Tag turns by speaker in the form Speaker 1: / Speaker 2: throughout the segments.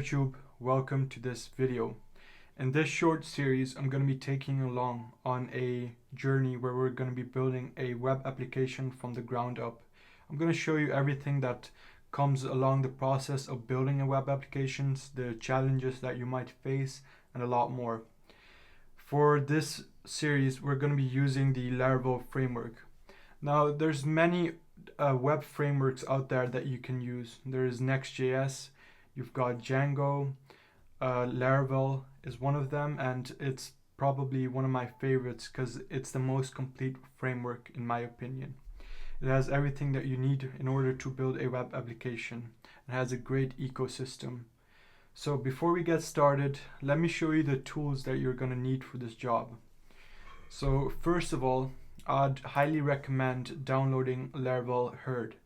Speaker 1: YouTube, welcome to this video. In this short series, I'm going to be taking you along on a journey where we're going to be building a web application from the ground up. I'm going to show you everything that comes along the process of building a web applications, the challenges that you might face, and a lot more. For this series, we're going to be using the Laravel framework. Now, there's many web frameworks out there that you can use. There is Next.js, you've got Django, Laravel is one of them, and it's probably one of my favorites because it's the most complete framework in my opinion. It has everything that you need in order to build a web application. It has a great ecosystem. So before we get started, let me show you the tools that you're going to need for this job. So first of all, I'd highly recommend downloading Laravel Herd.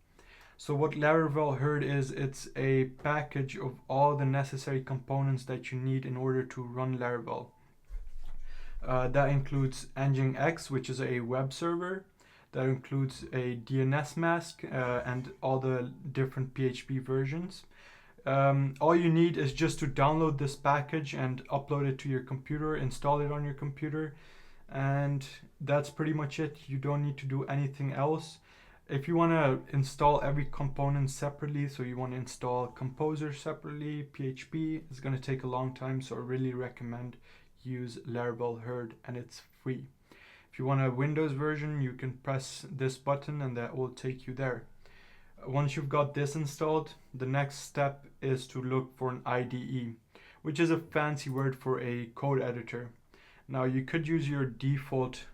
Speaker 1: So what Laravel Herd is, it's a package of all the necessary components that you need in order to run Laravel. That includes Nginx, which is a web server. That includes a DNS mask and all the different PHP versions. All you need is just to download this package and upload it to your computer, install it on your computer, and that's pretty much it. You don't need to do anything else. If you want to install every component separately, so you want to install Composer separately, PHP, it's going to take a long time, so I really recommend use Laravel Herd, and it's free. If you want a Windows version, you can press this button and that will take you there. Once you've got this installed, the next step is to look for an IDE, which is a fancy word for a code editor. Now you could use your default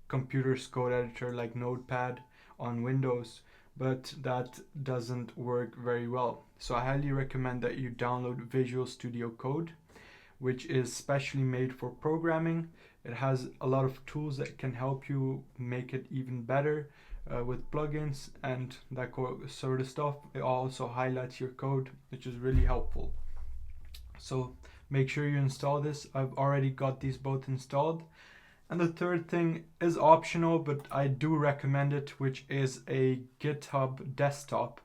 Speaker 1: computer's code editor like Notepad on Windows, but that doesn't work very well. So I highly recommend that you download Visual Studio Code, which is specially made for programming. It has a lot of tools that can help you make it even better with plugins and that sort of stuff. It also highlights your code, which is really helpful. So make sure you install this. I've already got these both installed. And the third thing is optional, but I do recommend it, which is a Github Desktop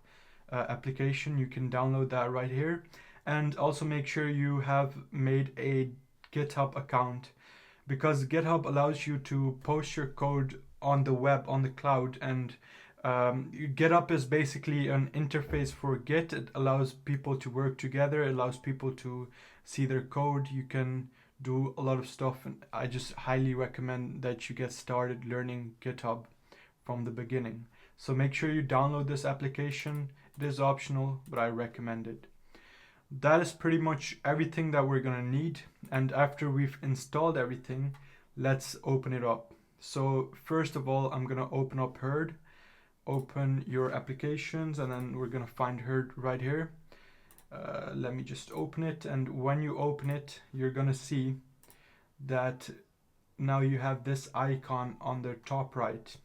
Speaker 1: application. You can download that right here. And also make sure you have made a GitHub account, because GitHub allows you to post your code on the web, on the cloud, and GitHub is basically an interface for Git. It allows people to work together. It allows people to see their code. You can do a lot of stuff, and I just highly recommend that you get started learning GitHub from the beginning. So make sure you download this application. It is optional, but I recommend it. That is pretty much everything that we're gonna need, and after we've installed everything, let's open it up. So first of all, I'm gonna open up Herd. Open your applications, and then we're gonna find Herd right here. Let me just open it, and when you open it, you're gonna see that now you have this icon on the top right.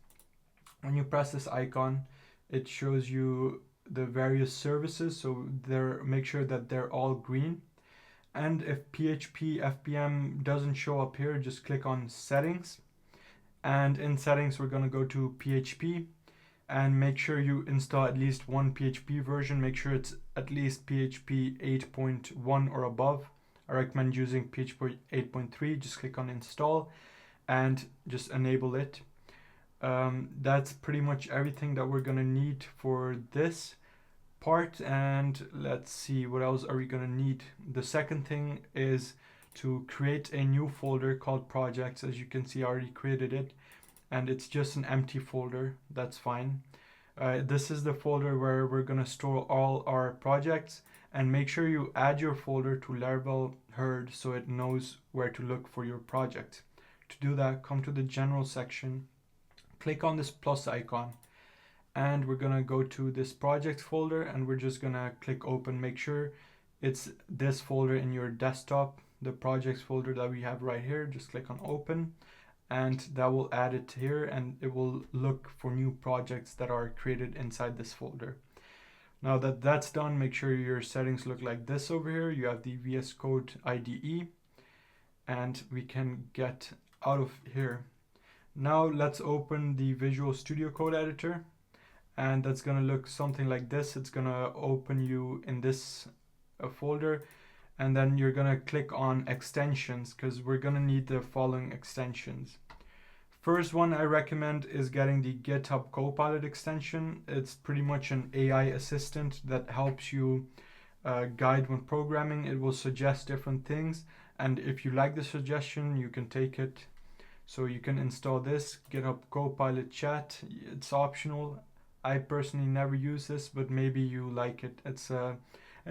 Speaker 1: When you press this icon, it shows you the various services, so make sure that they're all green. And if PHP FPM doesn't show up here, just click on settings, and in settings we're going to go to PHP, and make sure you install at least one PHP version. Make sure it's at least PHP 8.1 or above. I recommend using PHP 8.3. Just click on install and just enable it. That's pretty much everything that we're gonna need for this part, and let's see, what else are we gonna need? The second thing is to create a new folder called projects. As you can see, I already created it, and it's just an empty folder. That's fine. This is the folder where we're gonna store all our projects, and make sure you add your folder to Laravel Herd so it knows where to look for your project. To do that, come to the general section, click on this plus icon, and we're gonna go to this project folder, and we're just gonna click open. Make sure it's this folder in your desktop, the projects folder that we have right here. Just click on open, and that will add it here, and it will look for new projects that are created inside this folder. Now that that's done, make sure your settings look like this over here. You have the VS Code IDE, and we can get out of here. Now let's open the Visual Studio Code editor, and that's gonna look something like this. It's gonna open you in this folder, and then you're gonna click on extensions because we're gonna need the following extensions. First one I recommend is getting the GitHub Copilot extension. It's pretty much an AI assistant that helps you guide when programming. It will suggest different things, and if you like the suggestion, you can take it. So you can install this GitHub Copilot Chat. It's optional. I personally never use this, but maybe you like it. It's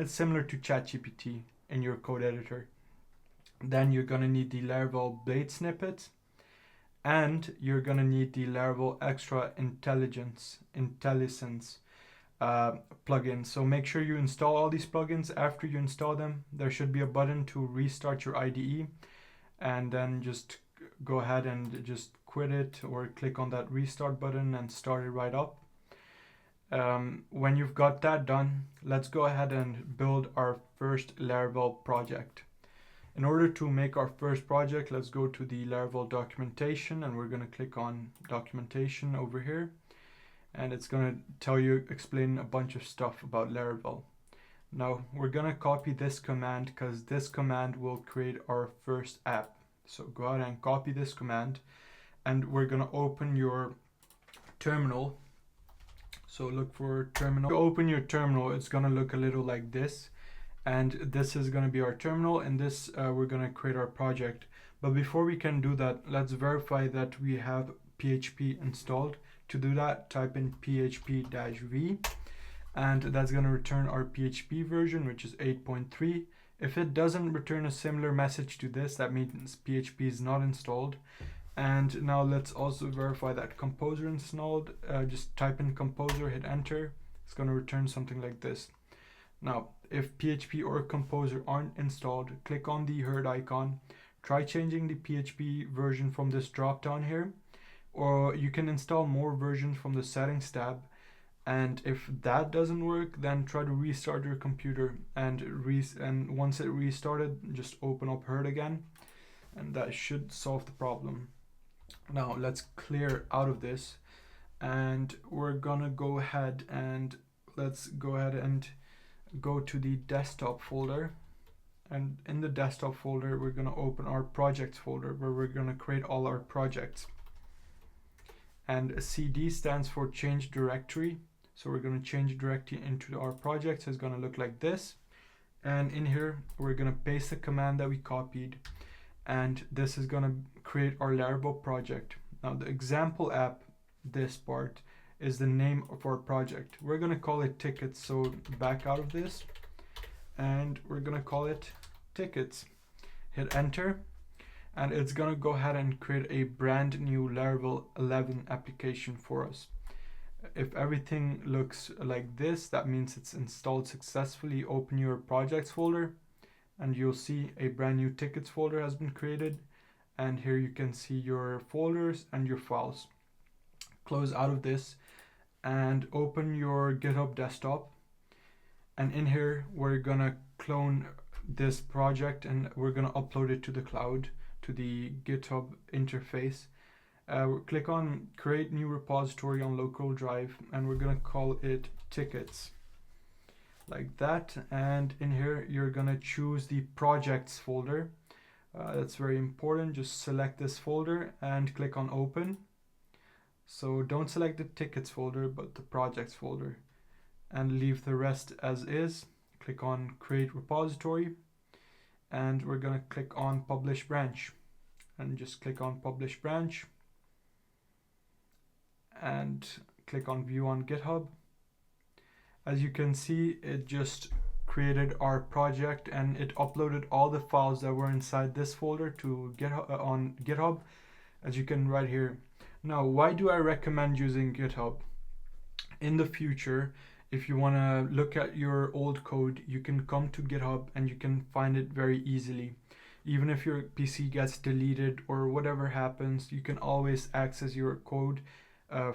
Speaker 1: similar to ChatGPT in your code editor. Then you're gonna need the Laravel Blade snippet, and you're gonna need the Laravel Extra IntelliSense plugin. So make sure you install all these plugins. After you install them, there should be a button to restart your IDE, and then just go ahead and just quit it or click on that restart button and start it right up. When you've got that done, let's go ahead and build our first Laravel project. In order to make our first project, let's go to the Laravel documentation, and we're going to click on documentation over here, and it's going to explain a bunch of stuff about Laravel. Now we're going to copy this command because this command will create our first app. So go ahead and copy this command, and we're going to open your terminal. So look for terminal. To open your terminal, it's going to look a little like this, and this is going to be our terminal, and this we're going to create our project. But before we can do that, let's verify that we have PHP installed. To do that, type in php-v, and that's going to return our PHP version, which is 8.3. If it doesn't return a similar message to this, that means PHP is not installed. And now let's also verify that Composer installed. Just type in Composer, hit enter. It's going to return something like this. Now, if PHP or Composer aren't installed, click on the Herd icon. Try changing the PHP version from this drop down here, or you can install more versions from the settings tab. And if that doesn't work, then try to restart your computer, and once it restarted, just open up Herd again, and that should solve the problem. Now let's clear out of this, and we're gonna go ahead and go to the desktop folder, and in the desktop folder we're gonna open our projects folder where we're gonna create all our projects. And CD stands for change directory. So we're going to change directly into our projects. It's going to look like this. And in here, we're going to paste the command that we copied. And this is going to create our Laravel project. Now the example app, this part, is the name of our project. We're going to call it tickets. So back out of this, and we're going to call it tickets. Hit enter. And it's going to go ahead and create a brand new Laravel 11 application for us. If everything looks like this, that means it's installed successfully. Open your projects folder, and you'll see a brand new tickets folder has been created. And here you can see your folders and your files. Close out of this and open your GitHub Desktop. And in here, we're going to clone this project, and we're going to upload it to the cloud, to the GitHub interface. Click on create new repository on local drive, and we're going to call it tickets, like that. And in here you're going to choose the projects folder. That's very important. Just select this folder and click on open. So don't select the tickets folder but the projects folder, and leave the rest as is. Click on create repository, and we're going to click on publish branch, and just click on publish branch and click on view on GitHub. As you can see, it just created our project, and it uploaded all the files that were inside this folder to GitHub on GitHub, as you can right here. Now, why do I recommend using GitHub? In the future, if you want to look at your old code, you can come to GitHub and you can find it very easily. Even if your PC gets deleted or whatever happens, you can always access your code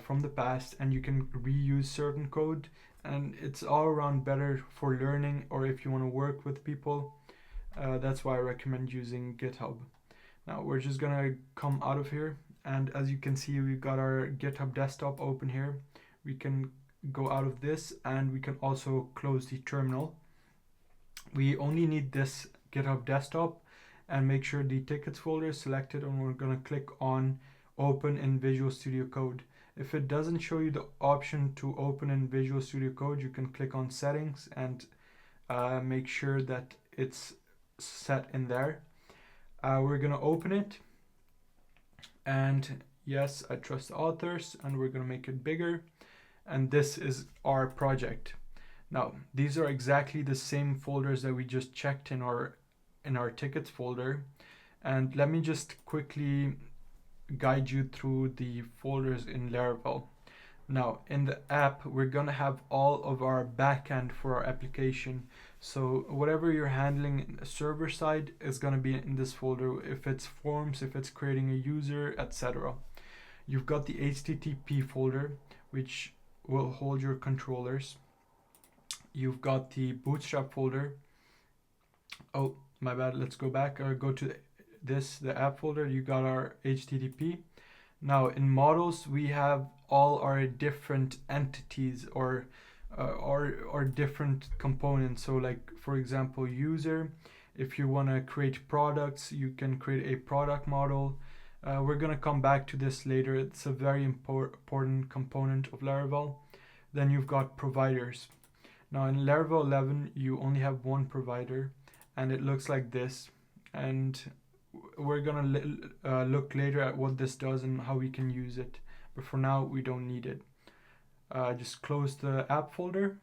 Speaker 1: from the past, and you can reuse certain code, and it's all around better for learning, or if you want to work with people. That's why I recommend using GitHub. Now we're just gonna come out of here, and as you can see, we've got our GitHub Desktop open here. We can go out of this, and we can also close the terminal. We only need this Github Desktop and make sure the tickets folder is selected, and we're going to click on open in Visual Studio Code. If it doesn't show you the option to open in Visual Studio Code, you can click on settings and make sure that it's set in there. We're going to open it, and yes, I trust the authors, and we're going to make it bigger, and this is our project. Now these are exactly the same folders that we just checked in our tickets folder, and let me just quickly guide you through the folders in Laravel. Now in the app, we're gonna have all of our backend for our application. So whatever you're handling server side is gonna be in this folder. If it's forms, if it's creating a user, etc. You've got the HTTP folder, which will hold your controllers. You've got the Bootstrap folder. Oh, my bad. Let's go back. Go to the app folder. You got our HTTP. Now in models, we have all our different entities or different components. So like, for example, user, if you want to create products, you can create a product model. We're going to come back to this later. It's a very important component of Laravel. Then you've got providers. Now in Laravel 11, you only have one provider, and it looks like this. And we're going to look later at what this does and how we can use it. But for now, we don't need it. Just close the app folder,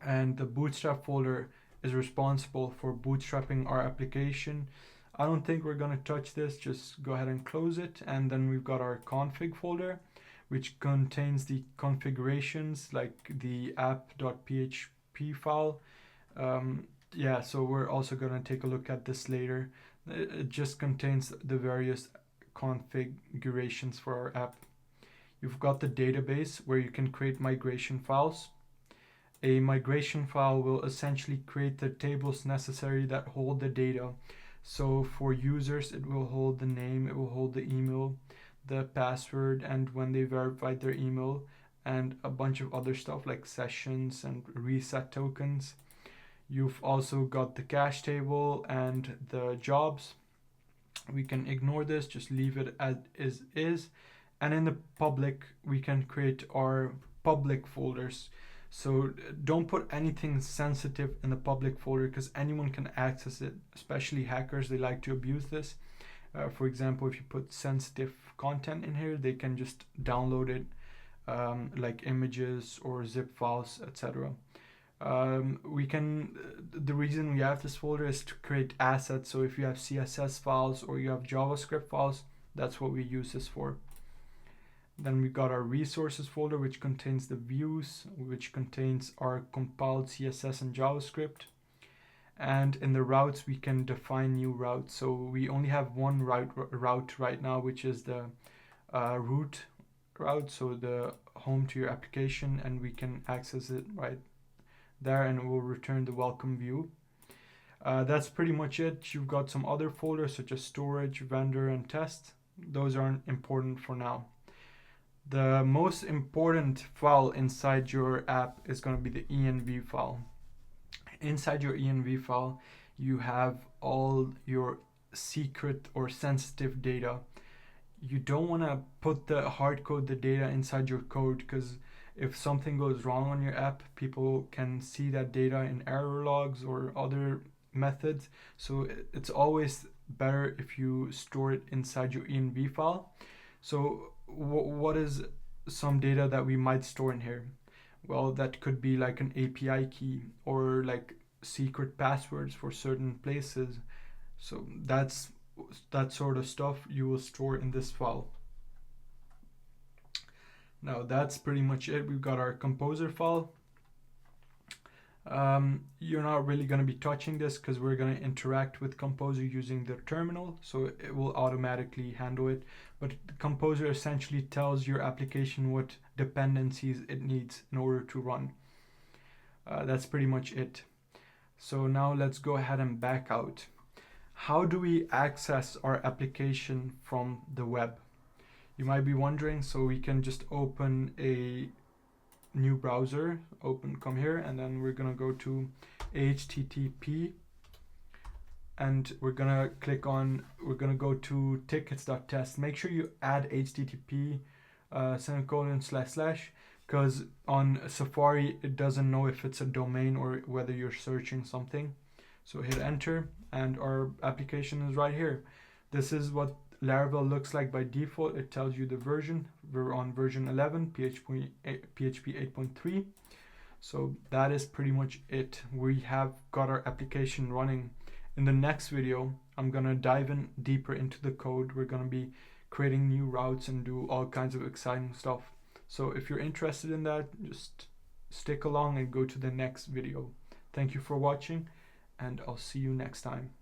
Speaker 1: and the Bootstrap folder is responsible for bootstrapping our application. I don't think we're going to touch this. Just go ahead and close it. And then we've got our config folder, which contains the configurations like the app.php file. Yeah, so we're also going to take a look at this later. It just contains the various configurations for our app. You've got the database where you can create migration files. A migration file will essentially create the tables necessary that hold the data. So for users, it will hold the name, it will hold the email, the password, and when they verified their email, and a bunch of other stuff like sessions and reset tokens. You've also got the cache table and the jobs. We can ignore this, just leave it as is. And in the public, we can create our public folders. So don't put anything sensitive in the public folder because anyone can access it, especially hackers. They like to abuse this. For example, if you put sensitive content in here, they can just download it, like images or zip files, etc. The reason we have this folder is to create assets. So if you have CSS files or you have JavaScript files, that's what we use this for. Then we got our resources folder, which contains the views, which contains our compiled CSS and JavaScript. And in the routes, we can define new routes. So we only have one route right now, which is the root route, so the home to your application, and we can access it right there, and it will return the welcome view. That's pretty much it. You've got some other folders such as storage, vendor, and test. Those aren't important for now. The most important file inside your app is going to be the env file. Inside your env file, you have all your secret or sensitive data. You don't want to put the hard code the data inside your code, because if something goes wrong on your app, people can see that data in error logs or other methods. So it's always better if you store it inside your env file. So what is some data that we might store in here? Well, that could be like an API key or like secret passwords for certain places. So that sort of stuff you will store in this file. Now that's pretty much it. We've got our composer file. You're not really going to be touching this because we're going to interact with Composer using the terminal, so it will automatically handle it. But Composer essentially tells your application what dependencies it needs in order to run. That's pretty much it. So now let's go ahead and back out. How do we access our application from the web? You might be wondering. So we can just open a new browser, come here, and then we're gonna go to http and we're gonna go to tickets.test. Make sure you add HTTP semicolon / because on Safari it doesn't know if it's a domain or whether you're searching something. So hit enter and our application is right here. This is what Laravel looks like by default. It tells you the version. We're on version 11, PHP 8.3. So that is pretty much it. We have got our application running. In the next video, I'm gonna dive in deeper into the code. We're gonna be creating new routes and do all kinds of exciting stuff. So if you're interested in that, just stick along and go to the next video. Thank you for watching, and I'll see you next time.